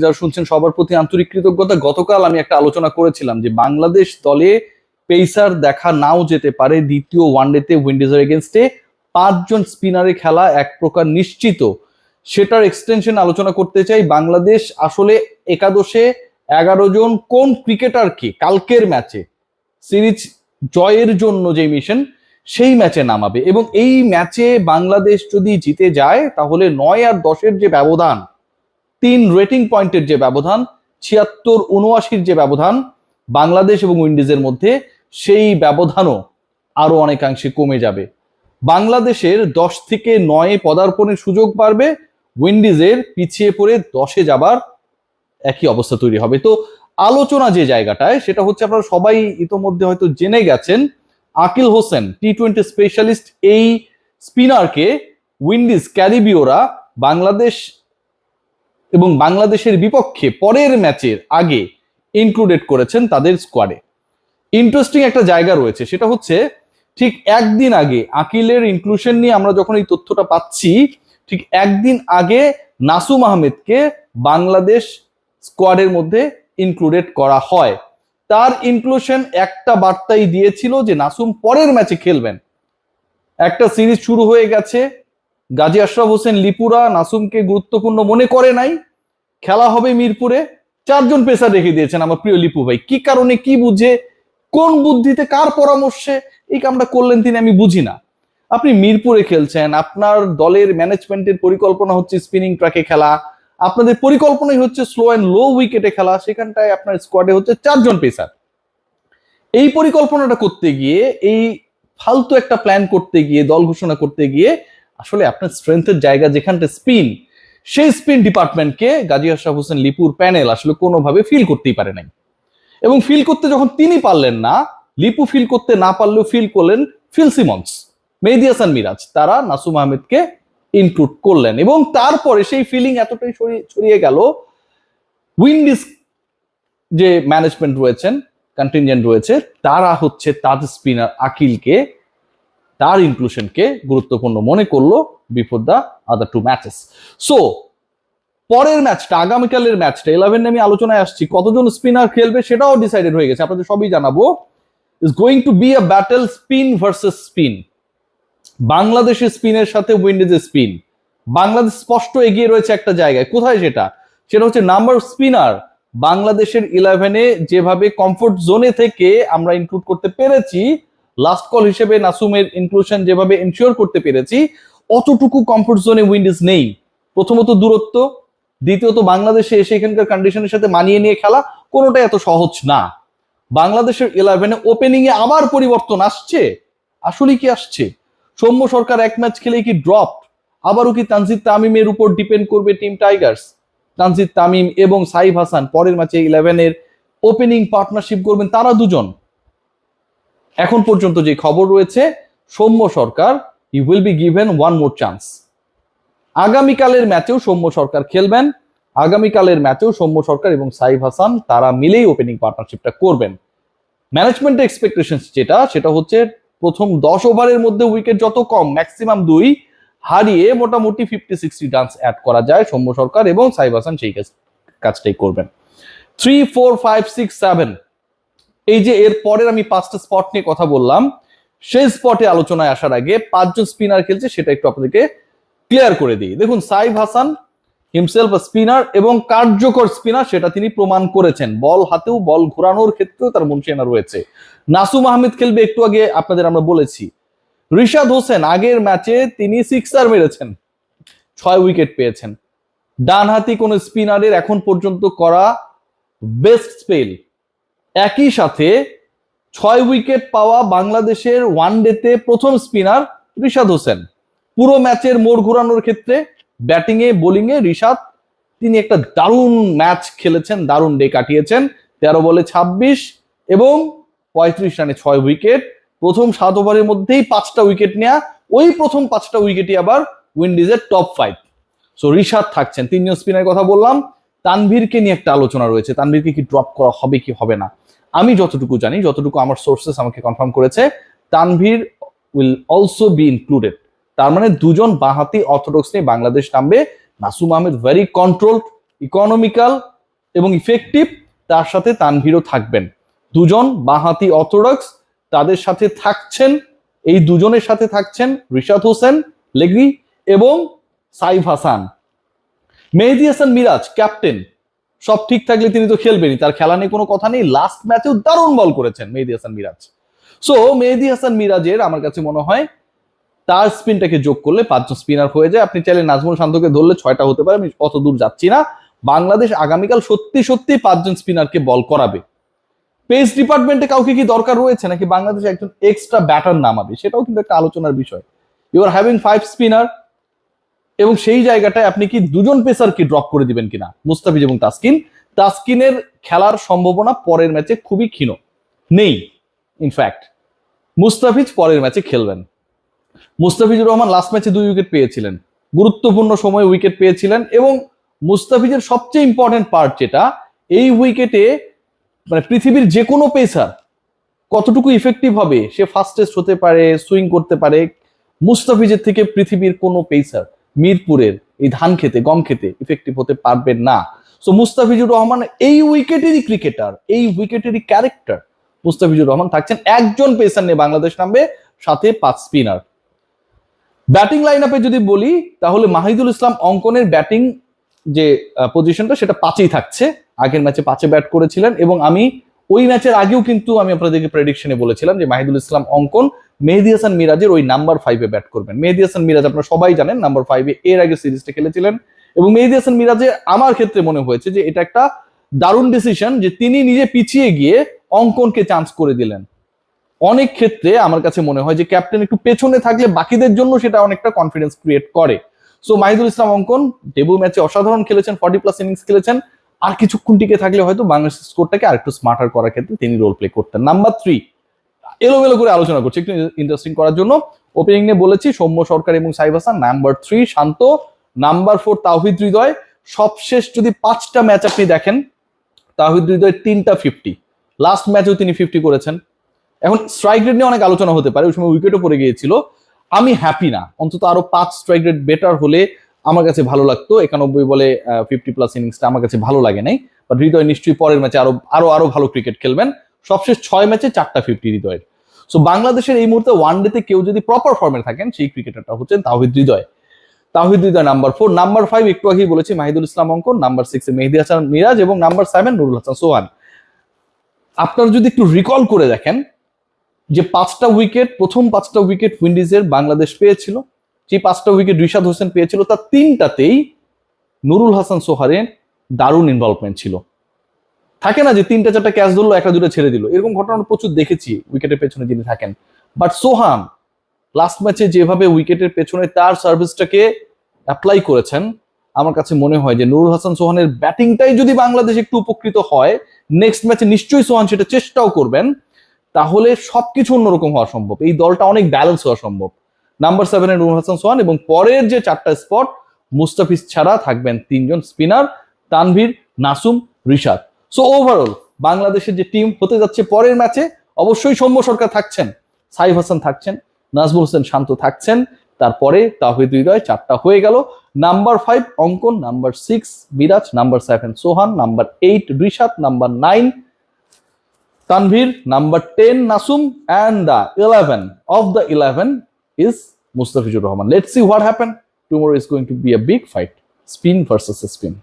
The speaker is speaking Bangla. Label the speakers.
Speaker 1: যারা শুনছেন সবার প্রতি আন্তরিক কৃতজ্ঞতা। গতকাল আমি একটা আলোচনা করেছিলাম যে বাংলাদেশ দলে পেসার দেখা নাও যেতে পারে দ্বিতীয় ওয়ানডেতে উইন্ডিজের এগেনস্টে। 5 জন স্পিনারে খেলা এক প্রকার নিশ্চিত, সেটার এক্সটেনশন আলোচনা করতে চাই। বাংলাদেশ আসলে একাদশে 11 জন কোন ক্রিকেটারকে কালকের ম্যাচে সিরিজ জয়ের জন্য যে মিশন সেই ম্যাচে নামাবে, এবং এই ম্যাচে বাংলাদেশ যদি জিতে যায় তাহলে 9 আর 10-এর যে ব্যবধান, 3 রেটিং পয়েন্টের যে ব্যবধান, 76-79 যে ব্যবধান বাংলাদেশ এবং উইন্ডিজের মধ্যে, সেই ব্যবধানও আরো অনেকাংশে কমে যাবে। বাংলাদেশের 10 থেকে 9 পদার্পণের সুযোগ বাড়বে, উইন্ডিজের পিছিয়ে পড়ে 10-এ যাবার একই অবস্থা তৈরি হবে। তো আলোচনা যে জায়গাটায় সেটা হচ্ছে, আপনারা সবাই ইতোমধ্যে হয়তো জেনে গেছেন, আকিল হোসেন টি-20 স্পেশালিস্ট এই স্পিনারকে উইন্ডিজ ক্যারিবীয়রা বাংলাদেশ এবং বাংলাদেশের বিপক্ষে পরের ম্যাচের আগে ইনক্লুডেড করেছেন তাদের স্কোয়াডে। ইন্টারেস্টিং একটা জায়গা রয়েছে, সেটা হচ্ছে ঠিক একদিন আগে আকিলের ইনক্লুশন নিয়ে আমরা যখন এই তথ্যটা পাচ্ছি, ঠিক একদিন আগে নাসুম আহমেদকে বাংলাদেশ স্কোয়াডের মধ্যে ইনক্লুডেড করা হয়। তার ইনক্লুশন একটা বার্তাই দিয়েছিল যে নাসুম পরের ম্যাচে খেলবেন। একটা সিরিজ শুরু হয়ে গেছে, গাজী আশরাফ হোসেন লিপুরা নাসুমকে গুরুত্বপূর্ণ মনে করে নাই, খেলা হবে মিরপুরে, 4 জন পেসার রেখে দিয়েছেন আমার প্রিয় লিপু ভাই। কি কারণে, কি বুঝে, কোন বুদ্ধিতে, কার পরামর্শে এই কামটা করলেন তিনি আমি বুঝি না। আপনি মিরপুরে খেলছেন, আপনার দলের ম্যানেজমেন্টের পরিকল্পনা হচ্ছে স্পিনিং ট্র্যাকে খেলা, আপনাদের পরিকল্পনাই হচ্ছে স্লো অ্যান্ড লো উইকেটে খেলা, সেখানটায় আপনার স্কোয়াডে হচ্ছে 4 জন পেসার। এই পরিকল্পনাটা করতে গিয়ে, এই ফালতু একটা প্ল্যান করতে গিয়ে, দল ঘোষণা করতে গিয়ে আসলে আপনার স্ট্রেংথের জায়গা যেখানটা স্পিন, সেই স্পিন ডিপার্টমেন্টকে গাজী আশরাফ হোসেন লিপুর প্যানেল আসলে কোনোভাবে ফিল করতেই পারে নাই। এবং ফিল করতে যখন তিনি পারলেন না, লিপু ফিল করতে না পারলেও ফিল করলেন ফিল সিমন্স, মেহেদী হাসান মিরাজ, তারা নাসুম আহমেদকে ইনক্লুড করলেন। এবং তারপরে সেই ফিলিং এতটাই ছড়িয়ে গেল, উইন্ডিজ যে ম্যানেজমেন্ট রয়েছেন, কন্টিনজেন্ট রয়েছে, তারা হচ্ছে তাদের স্পিনার আকিলকে, তার ইনক্লুশনকে গুরুত্বপূর্ণ মনে করলো before the other 2 matches. So পরের ম্যাচটা, আগামীকালের ম্যাচটা 11 আমি আলোচনায় আসছি, কতজন স্পিনার খেলবে সেটাও ডিসাইডেড হয়ে গেছে, আপনাদের সবই জানাবো। Is going to be a battle, spin versus spin. বাংলাদেশের স্পিনের সাথে উইন্ডিজের স্পিন। বাংলাদেশ স্পষ্ট এগিয়ে রয়েছে একটা জায়গায়, কোথায় সেটা হচ্ছে নাম্বার স্পিনার। বাংলাদেশের 11-এ যেভাবে কমফোর্ট জোনে থেকে আমরা ইনক্লুড করতে পেরেছি, লাস্ট কল হিসেবে নাসুমের ইনক্লুশন যেভাবে এনশিওর করতে পেরেছি, অতটুকু কমফোর্ট জোনে উইন্ডিজ নেই। প্রথমত দূরত্ব, দ্বিতীয়ত বাংলাদেশে এসে এখানকার কন্ডিশনের সাথে মানিয়ে নিয়ে খেলা কোনোটাই এত সহজ না। বাংলাদেশের 11-এ ওপেনিং এ আবার পরিবর্তন আসছে, আসলে কি আসছে? সৌম্য সরকার এক ম্যাচ খেলে কি ড্রপ? আবারও কি তানজিদ তামিমের উপর ডিপেন্ড করবে টিম টাইগার্স? তানজিদ তামিম এবং সাইফ হাসান পরের ম্যাচে 11-এর ওপেনিং পার্টনারশিপ করবেন তারা দুজন। এখন পর্যন্ত যে খবর রয়েছে, Soumya Sarkar he will be given 1 more chance. আগামীকালের ম্যাচেও সৌম্য সরকার খেলবেন, আগামীকালের ম্যাচেও সৌম্য সরকার এবং সাইফ হাসান তারা মিলেই ওপেনিং পার্টনারশিপটা করবেন। ম্যানেজমেন্টের এক্সপেকটেশন সেটা হচ্ছে প্রথম 10 ওভারের মধ্যে উইকেট যত কম, ম্যাক্সিমাম 2 হারিয়ে মোটামুটি 50-60 রানস অ্যাড করা যায়, সৌম্য সরকার এবং সাইফ হাসান সেই কাজটাই করবেন। 3, 4, 5, 6, 7 এই যে এর পরের আমি 5টা স্পট নিয়ে কথা বললাম, সেই স্পটে আলোচনায় আসার আগে 5 জন স্পিনার খেলছে সেটা একটু আপনাদেরকে ক্লিয়ার করে দিই। দেখুন, সাইফ হাসান হিমসেলফ স্পিনার এবং কার্যকর স্পিনার, সেটা তিনি প্রমাণ করেছেন। বল হাতেও, বল ঘোরানোর ক্ষেত্রেও তার মুনশিয়ানা রয়েছে। নাসুম আহমেদ খেলবে, একটু আগে আপনাদের আমরা বলেছি। রিশাদ হোসেন আগের ম্যাচে তিনি 6 মেরেছেন, 6 উইকেট পেয়েছেন। ডানহাতি কোন স্পিনারের এখন পর্যন্ত করা বেস্ট স্পেল। একই সাথে 6 উইকেট পাওয়া বাংলাদেশের ওয়ানডেতে প্রথম স্পিনার রিশাদ হোসেন। পুরো ম্যাচের মোড় ঘোরানোর ক্ষেত্রে ব্যাটিং এ, বোলিং এ রিশাদ তিনি একটা দারুণ ম্যাচ খেলেছেন, দারুণ ডে কাটিয়েছেন। 13 বলে 26 এবং 35 রানে 6 উইকেট। প্রথম 7 ওভারের মধ্যেই 5টা উইকেট নেয়া, ওই প্রথম 5টা উইকেটই আবার উইন্ডিজের টপ 5। সো রিশাদ থাকছেন। 3 জন স্পিনারের কথা বললাম। তানভীরকে নিয়ে একটা আলোচনা রয়েছে, তানভীরকে কি ড্রপ করা হবে কি হবে না। আমি যতটুকু জানি, যতটুকু আমার সোর্সেস আমাকে কনফার্ম করেছে, Tanvir will also be included. তার মানে 2 জন বাঁহাতি অর্থোডক্স নিয়ে বাংলাদেশ নামবে। Nasum Ahmed very controlled, economical এবং ইফেক্টিভ, তার সাথে তানভীরও থাকবেন। দুজন বাঁহাতি অর্থোডক্স, তাদের সাথে থাকছেন, এই দুজনের সাথে থাকছেন রিশাদ হোসেন লেগি এবং সাইফ হাসান। মেহেদী হাসান মিরাজ ক্যাপ্টেন, সব ঠিক থাকলে তিনি তো খেলবেনই, তার খেলা নিয়ে কোনো কথা নেই। লাস্ট ম্যাচেও দারুণ বল করেছেন মেহেদী হাসান মিরাজ। সো মেহেদী হাসান মিরাজের আমার কাছে মনে হয় তার স্পিনটাকে যোগ করলে 5 জন স্পিনার হয়ে যায়। আপনি চাইলে নাজমুল শান্তকে ধরলে 6টা হতে পারে, আমি অত দূর যাচ্ছি না। বাংলাদেশ আগামীকাল সত্যি সত্যি 5 জন স্পিনারকে বল করাবে। পেস ডিপার্টমেন্টে কাউকে কি দরকার রয়েছে নাকি বাংলাদেশ একজন এক্সট্রা ব্যাটার নামাবে, সেটাও কিন্তু একটা আলোচনার বিষয়। ইউ আর হ্যাভিং 5 স্পিনার এবং সেই জায়গাটায় আপনি কি দুজন পেসারকে ড্রপ করে দিবেন কিনা, মুস্তাফিজ এবং তাসকিন। তাসকিনের খেলার সম্ভাবনা পরের ম্যাচে খুবই ক্ষীণ, নেই। ইনফ্যাক্ট মুস্তাফিজ পরের ম্যাচে খেলবেন। মুস্তাফিজুর রহমান লাস্ট ম্যাচে 2 উইকেট পেয়েছিলেন, গুরুত্বপূর্ণ সময়ে উইকেট পেয়েছিলেন। এবং মুস্তাফিজের সবচেয়ে ইম্পর্টেন্ট পার্ট যেটা, এই উইকেটে মানে পৃথিবীর যে কোনো পেসার কতটুকু ইফেক্টিভ হবে, সে ফাস্টেস্ট হতে পারে, সুইং করতে পারে, মুস্তাফিজের থেকে পৃথিবীর কোনো পেসার মিরপুরের এই ধান খেতে গম খেতে ইফেক্টিভ হতে পারবেন না। সো মুস্তাফিজুর রহমান এই উইকেটেরই ক্রিকেটার, এই উইকেটেরই ক্যারেক্টার। মুস্তাফিজুর রহমান থাকছেন, একজন পেসার নিয়ে বাংলাদেশ নামবে, সাথে 5 স্পিনার। ব্যাটিং লাইন আপে যদি বলি তাহলে মাহিদুল ইসলাম অঙ্কনের ব্যাটিং যে পজিশনটা সেটা 5এই থাকছে। আগের ম্যাচে 5-এ ব্যাট করেছিলেন এবং আমি ওই ম্যাচের আগেও কিন্তু আমি আপনাদেরকে প্রেডিকশনে বলেছিলাম যে মাহিদুল ইসলাম অঙ্কন মেহেদী হাসান মিরাজের ওই নাম্বার 5-এ ব্যাট করবেন। মেহেদী হাসান মিরাজ আপনারা সবাই জানেন নাম্বার 5-এ এর আগে সিরিজটা খেলেছিলেন এবং মেহেদী হাসান মিরাজের আমার ক্ষেত্রে মনে হয়েছে যে এটা একটা দারুণ ডিসিশন যে তিনি নিজে পিছিয়ে গিয়ে অঙ্কনকে চান্স করে দিলেন। অনেক ক্ষেত্রে আমার কাছে মনে হয় যে ক্যাপ্টেন একটু পেছনে থাকলে বাকিদের জন্য সেটা অনেকটা কনফিডেন্স ক্রিয়েট করে। সো মাহিদুল ইসলাম অঙ্কন ডেবু ম্যাচে অসাধারণ খেলেছেন, 40+ ইনিংস খেলেছেন। আর কিছুক্ষণ টিকে থাকলে হয়তো বাংলাদেশ স্কোরটাকে আরেকটু স্মার্টার করার ক্ষেত্রে তিনি রোল প্লে করতেন। নাম্বার 3, এলোমেলো করে আলোচনা করছি একটু ইন্টারেস্টিং করার জন্য। ওপেনিং নিয়ে বলেছি সৌম্য সরকার এবং সাইফ হাসান। নাম্বার 3 শান্ত, নাম্বার 4 তাওহিদ হৃদয়। সবশেষ যদি 5টা ম্যাচ আপনি দেখেন, তাওহিদ হৃদয় 3টা 50, লাস্ট ম্যাচেও তিনি 50 করেছেন। এখন স্ট্রাইক রেট নিয়ে অনেক আলোচনা হতে পারে, ওই সময় উইকেটও পড়ে গিয়েছিল। আমি হ্যাপি না, অন্তত আরো 5 স্ট্রাইক রেট বেটার হলে আমার কাছে ভালো লাগতো। 91 বলে 50+ ইনিংসটা আমার কাছে ভালো লাগে নাই। বাট হৃদয় নিশ্চয়ই পরের ম্যাচে আরো ভালো ক্রিকেট খেলবেন। সবশেষ 6 ম্যাচে 4টা 50 হৃদয়ের। সো বাংলাদেশের এই মুহূর্তে ওয়ানডেতে কেউ যদি প্রপার ফর্মে থাকেন সেই ক্রিকেটারটা হচ্ছেন তাওহিদ হৃদয়। তাওহিদ হৃদয় নাম্বার 4। নাম্বার 5 একটু আগেই বলেছি মাহিদুল ইসলাম অঙ্কন। নাম্বার 6 মেহেদী হাসান মিরাজ এবং নাম্বার 7 নুরুল হাসান সোহান। আপনারা যদি একটু রিকল করে দেখেন যে 5টা উইকেট, প্রথম 5টা উইকেট উইন্ডিজের বাংলাদেশ পেয়েছিল, যে 5টা উইকেট রিশাদ হোসেন পেয়েছিল, তার 3টাতেই নুরুল হাসান সোহানের দারুণ ইনভলভমেন্ট ছিল। থাকে না যে 3টা 4টা ক্যাচ ধরলো, 1টা 2টা ছেড়ে দিল, এরকম ঘটনা প্রচুর দেখেছি উইকেটের পেছনে যিনি থাকেন। বাট সোহান লাস্ট ম্যাচে যেভাবে উইকেটের পেছনে তার সার্ভিসটাকে অ্যাপ্লাই করেছেন, আমার কাছে মনে হয় যে নুরুল হাসান সোহানের ব্যাটিংটাই যদি বাংলাদেশ একটু উপকৃত হয়, নেক্সট ম্যাচে নিশ্চয়ই সোহান সেটা চেষ্টাও করবেন, তাহলে সবকিছু অন্যরকম হওয়া সম্ভব। এই দলটা অনেক ব্যালেন্স হওয়া সম্ভব। নাম্বার 7 নুরুল হাসান সোহান এবং পরের যে 4টা স্পট মুস্তাফিজ ছাড়া থাকবেন 3 জন spinner, Tanvir, Nasum, Rishad. So overall বাংলাদেশের যে টিম হতে যাচ্ছে পরের ম্যাচে, অবশ্যই সৌম্য সরকার থাকছেন, সাইফ হাসান থাকছেন, নাজমুল হোসেন শান্ত থাকছেন, তারপরে তাওহিদ হৃদয় 4টা হয়ে গেল। Number 5 Ankon, number 6 Miraz, number 7 Sohan, number 8 Rishad, number 9 Tanvir, number 10 Nasum, and the 11 of the 11 is Mustafizur Rahman. Let's see what happens. Tomorrow is going to be a big fight. Spin versus spin.